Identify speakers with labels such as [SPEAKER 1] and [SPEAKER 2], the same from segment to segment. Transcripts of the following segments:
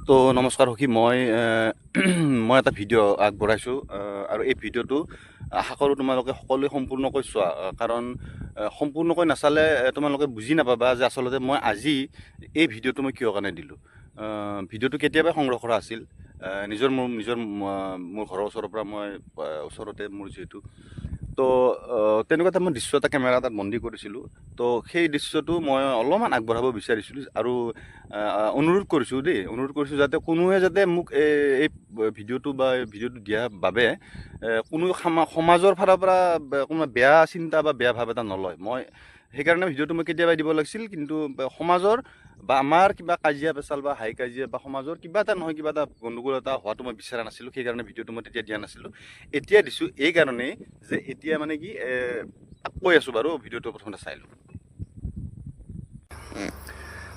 [SPEAKER 1] তো নমস্কাৰ সখী মই এটা ভিডিঅ' আগবঢ়াইছোঁ আৰু এই ভিডিঅ'টো আশা কৰোঁ তোমালোকে সকলোৱে সম্পূৰ্ণকৈ চোৱা কাৰণ সম্পূৰ্ণকৈ নাচালে তোমালোকে বুজি নাপাবা যে আচলতে মই আজি এই ভিডিঅ'টো মই কিয় কাৰণে দিলোঁ। ভিডিঅ'টো কেতিয়াবাই সংগ্ৰহ কৰা আছিল। মোৰ ঘৰৰ ওচৰৰ পৰা মই ওচৰতে মোৰ যিহেতু তো তেনেকুৱা এটা মই দৃশ্য এটা কেমেৰা এটাত বন্দী কৰিছিলোঁ। তো সেই দৃশ্যটো মই অলপমান আগবঢ়াব বিচাৰিছিলোঁ আৰু অনুৰোধ কৰিছোঁ যাতে কোনোৱে যাতে মোক এই ভিডিঅ'টো দিয়াৰ বাবে কোনো সমাজৰ ফালৰ পৰা কোনো বেয়া চিন্তা বা বেয়া ভাৱ এটা নলয়। মই সেইকাৰণে ভিডিঅ'টো মই কেতিয়াবাই দিব লাগিছিল, কিন্তু সমাজৰ বা আমাৰ কিবা কাজিয়া পেচাল বা হাই কাজিয়া বা সমাজৰ কিবা এটা নহয় কিবা এটা গণ্ডগোল এটা হোৱাটো মই বিচৰা নাছিলোঁ। সেইকাৰণে ভিডিঅ'টো মই তেতিয়া দিয়া নাছিলোঁ। এতিয়া দিছোঁ এই কাৰণেই যে এতিয়া মানে কি কৈ আছোঁ বাৰু, ভিডিঅ'টো প্ৰথমতে চাই লওঁ।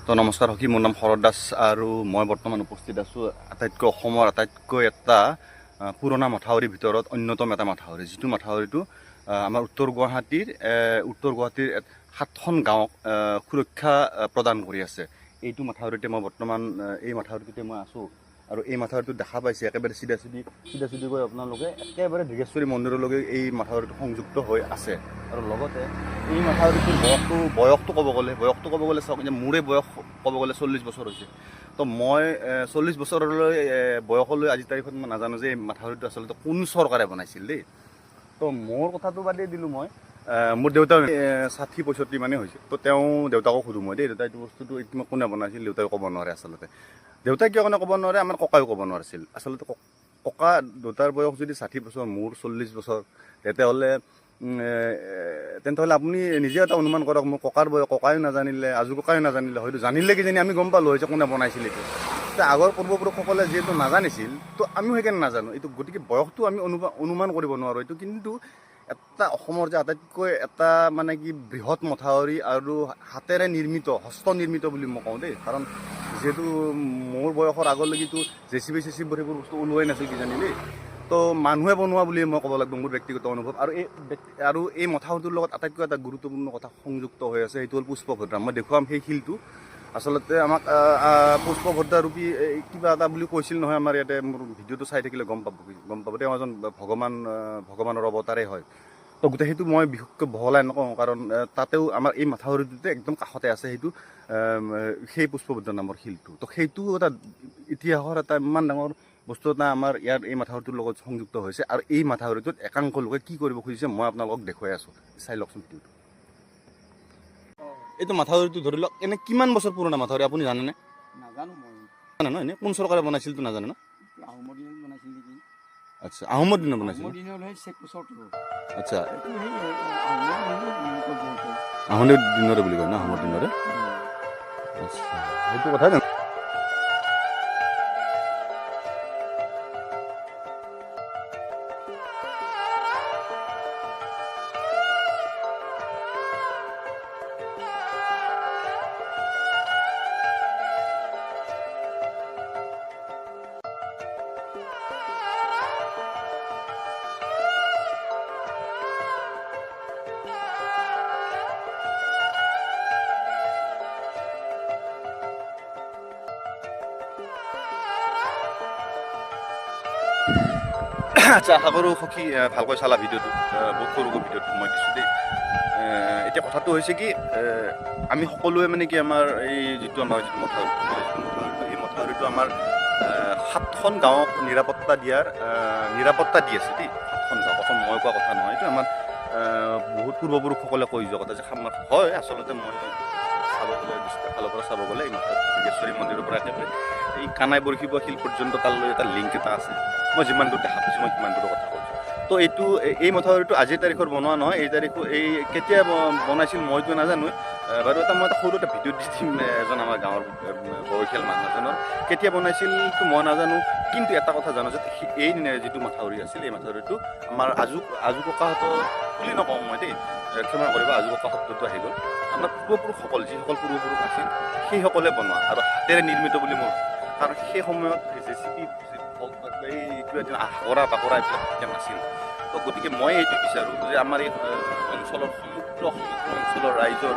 [SPEAKER 1] তো নমস্কাৰ সখী, মোৰ নাম শৰৎ দাস আৰু মই বৰ্তমান উপস্থিত আছোঁ অসমৰ আটাইতকৈ এটা পুৰণা মাথাউৰিৰ ভিতৰত অন্যতম এটা মাথাউৰি, যিটো মাথাউৰিটো আমাৰ উত্তৰ গুৱাহাটীৰ 7খন গাঁৱক সুৰক্ষা প্ৰদান কৰি আছে। এইটো মাথাউৰিতে মই বৰ্তমান এই মাথাউৰিটোতে মই আছোঁ আৰু এই মাথাউৰিটো দেখা পাইছে একেবাৰে চিধাকৈ আপোনালোকে একেবাৰে ঢেকীয়াশ্বৰী মন্দিৰলৈকে এই মাথাউৰিটো সংযুক্ত হৈ আছে। আৰু লগতে এই মাথাউৰিটোৰ বয়সটো ক'ব গ'লে চাওক, যে মোৰে বয়স ক'ব গ'লে 40 বছৰ হৈছে। তো মই 40 বছৰলৈ বয়সলৈ আজিৰ তাৰিখত মই নাজানো যে এই মাথাউৰিটো আচলতে কোন চৰকাৰে বনাইছিল দেই। তো মোৰ কথাটো বাদেই দিলোঁ। মোৰ দেউতা 60-65 মানে হৈছে। তো দেউতাকো সোধোঁ মই দেই, দেউতা এইটো বস্তুটো কোনে বনাইছিল? দেউতাই ক'ব নোৱাৰে। আচলতে দেউতাই কিয় কাৰণে ক'ব নোৱাৰে, আমাৰ ককায়ো ক'ব নোৱাৰিছিল। আচলতে দেউতাৰ বয়স যদি 60 বছৰ, মোৰ 40 বছৰ, তেন্তে আপুনি নিজে এটা অনুমান কৰক। মোৰ ককাৰ বয়স, ককায়ো নাজানিলে, আজু ককায়ো নাজানিলে, হয়তো জানিলে কিজানি আমি গম পালোঁ যে কোনে বনাইছিল এইটো। আগৰ পূৰ্বপুৰুষসকলে যিহেতু নাজানিছিল, তো আমিও সেইকাৰণে নাজানো এইটো। গতিকে বয়সটো আমি অনুমান কৰিব নোৱাৰোঁ এইটো। কিন্তু এটা অসমৰ যে আটাইতকৈ এটা মানে কি বৃহৎ মথাউৰি আৰু হাতেৰে নিৰ্মিত, হস্তনিৰ্মিত বুলি মই কওঁ দেই, কাৰণ যিহেতু মোৰ বয়সৰ আগলৈকেতো জেচিবি সেইবোৰ বস্তু ওলোৱাই নাছিল কিজানি দেই। তো মানুহে বনোৱা বুলি মই ক'ব লাগিব, মোৰ ব্যক্তিগত অনুভৱ। আৰু এই মথাউৰিটোৰ লগত আটাইতকৈ এটা গুৰুত্বপূৰ্ণ কথা সংযুক্ত হৈ আছে, সেইটো হ'ল পুষ্পভদ্ৰা। মই দেখুৱাম সেই শিলটো। আচলতে আমাক পুষ্পভদ্ৰা ৰূপী কিবা এটা বুলি কৈছিল নহয় আমাৰ ইয়াতে। মোৰ ভিডিঅ'টো চাই থাকিলে গম পাব তেওঁ এজন ভগৱানৰ অৱতাৰেই হয়। তো গোটেই সেইটো মই বিশেষকৈ বহলাই নকওঁ, কাৰণ তাতেও আমাৰ এই মাথাউৰিটোতে একদম কাষতে আছে সেইটো সেই পুষ্পভদ্ৰা নামৰ শিলটো। তো সেইটো এটা ইতিহাসৰ এটা ইমান ডাঙৰ বস্তু এটা আমাৰ ইয়াৰ এই মাথাউৰিটোৰ লগত সংযুক্ত হৈছে। আৰু এই মাথাউৰিটোত একাংশ লোকে কি কৰিব খুজিছে মই আপোনালোকক দেখুৱাই আছোঁ, চাই লওকচোন ভিডিঅ'টো। এইটো মাথাউৰিটো ধৰি লওক এনে কিমান বছৰ পুৰণা মাথাউৰি আপুনি জানেনে?
[SPEAKER 2] নাজানো মই।
[SPEAKER 1] জানে ন? এনেই কোন চৰকাৰে বনাইছিলতো নাজানে ন?
[SPEAKER 2] আহোমৰ দিনত বনাইছিল নেকি?
[SPEAKER 1] আচ্ছা, আহোমৰ দিনত বনাইছিল।
[SPEAKER 2] আহোমৰ দিনতহে চেক বছৰটো।
[SPEAKER 1] আচ্ছা,
[SPEAKER 2] এইটো সেই আহোমৰ দিনত
[SPEAKER 1] আহোমৰ দিনৰে বুলি কয় ন? আহোমৰ দিনৰে। আচ্ছা, সেইটো কথাই জানো। আচ্ছা, আশা কৰোঁ সখী ভালকৈ চালা ভিডিঅ'টো। বহুত সৰুকৈ ভিডিঅ'টো মই দিছোঁ দেই। এতিয়া কথাটো হৈছে কি, আমি সকলোৱে মানে কি আমাৰ যিটো মথাউৰি, এই মথাউৰিটো আমাৰ 7খন গাঁৱক নিৰাপত্তা দি আছে দেই। 7খন গাঁও, অকল মই কোৱা কথা নহয়, এইটো আমাৰ বহুত পূৰ্বপুৰুষসকলে কৈ যোৱা কথা যে হয়। আচলতে মই ফালৰ পৰা চাব গ'লে এই ঢেকীয়াশ্বৰী মন্দিৰৰ পৰা একেবাৰে এই কানাই বৰশী শিল পৰ্যন্ত তালৈ এটা লিংক এটা আছে। মই যিমান দূৰ দেখা পাইছোঁ মই সিমান দূৰৰ কথা কৈছোঁ। তো এই মথাউৰিটো আজিৰ তাৰিখত বনোৱা নহয়। এই কেতিয়া বনাইছিল মইতো নাজানো বাৰু। মই এটা সৰু এটা ভিডিঅ' দি দিম এজন আমাৰ গাঁৱৰ বয়সীয়াল মানুহ এজনৰ। কেতিয়া বনাইছিলতো মই নাজানো, কিন্তু এটা কথা জানো যে এই যিটো মাথাউৰি আছিল, এই মাথাউৰিটো আমাৰ আজু ককাহঁতৰ বুলি নকওঁ মই দেই, ক্ষমা কৰিব, আজু ককা শব্দটো আহি গ'ল। আমাৰ পূৰ্বপুৰুষসকল, যিসকল পূৰ্বপুৰুষ আছিল সেইসকলে বনোৱা আৰু হাতেৰে নিৰ্মিত বুলি মোৰ। কাৰণ সেই সময়ত জেচিবি কিবা হাকৰা বাকৰা এইবিলাক তেতিয়া নাছিল। তো গতিকে মই এইটো বিচাৰোঁ যে আমাৰ এই অঞ্চলৰ সমগ্ৰ অঞ্চলৰ ৰাইজৰ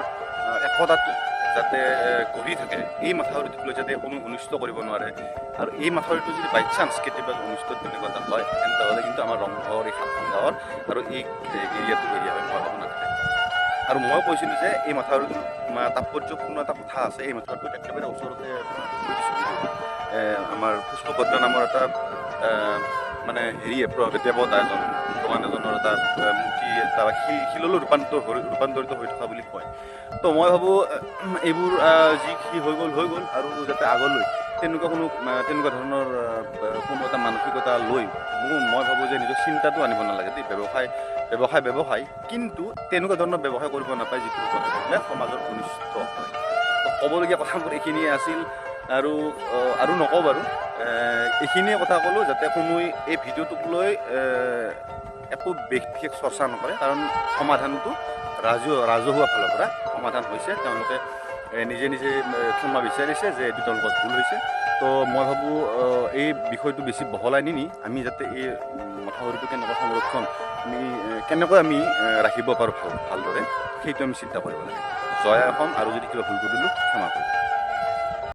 [SPEAKER 1] একতাটো যাতে গঢ়ি থাকে, এই মাথাউৰিটোক লৈ যাতে কোনো অনিষ্ট কৰিব নোৱাৰে। আৰু এই মাথাউৰিটো যদি বাই চান্স কেতিয়াবা অনিষ্ট তেনেকুৱা এটা হয়, তেন্তে কিন্তু আমাৰ ৰংঘৰ এই 7খন গাঁৱৰ আৰু এই এৰিয়াটো এৰিয়া হয় মই ভাবোঁ নাথাকে। আৰু মই কৈছিলোঁ যে এই মাথাউৰিটোৰ তাৎপৰ্যপূৰ্ণ এটা কথা আছে। এই মাথাউৰিটোত একেবাৰে ওচৰতে আমাৰ পুষ্পভদ্ৰ নামৰ এটা মানে হেৰিয়ে দেৱতা এজন ভগৱান এজনৰ এটা মূৰ্তি এটা শিললৈ ৰূপান্তৰিত হৈ থকা বুলি কয়। তো মই ভাবোঁ এইবোৰ যি হৈ গ'ল আৰু যাতে আগলৈ তেনেকুৱা ধৰণৰ কোনো এটা মানসিকতা লৈ মই ভাবোঁ যে নিজৰ চিন্তাটো আনিব নালাগে দেই। ব্যৱসায় কিন্তু তেনেকুৱা ধৰণৰ ব্যৱসায় কৰিব নাপায় যিটো ব্যৱসায় কৰিলে সমাজৰ অনিষ্ট হয়। ক'বলগীয়া কথাবোৰ এইখিনিয়ে আছিল আৰু নকওঁ বাৰু, এইখিনিয়ে কথা ক'লোঁ যাতে কোনোৱে এই ভিডিঅ'টোক লৈ একো বিশেষ চৰ্চা নকৰে, কাৰণ সমাধানটো ৰাজহুৱা ফালৰ পৰা সমাধান হৈছে। তেওঁলোকে নিজে ক্ষমা বিচাৰিছে যে এইটো তেওঁলোকৰ ভুল হৈছে। তো মই ভাবোঁ এই বিষয়টো বেছি বহলাই নিনি আমি যাতে এই মাথাউৰিটো কেনেকৈ আমি ৰাখিব পাৰোঁ ভালদৰে, সেইটো আমি চিন্তা কৰিব লাগে। জয় অসম, আৰু যদি কিবা ভুল কৰিলোঁ ক্ষমা কৰিম।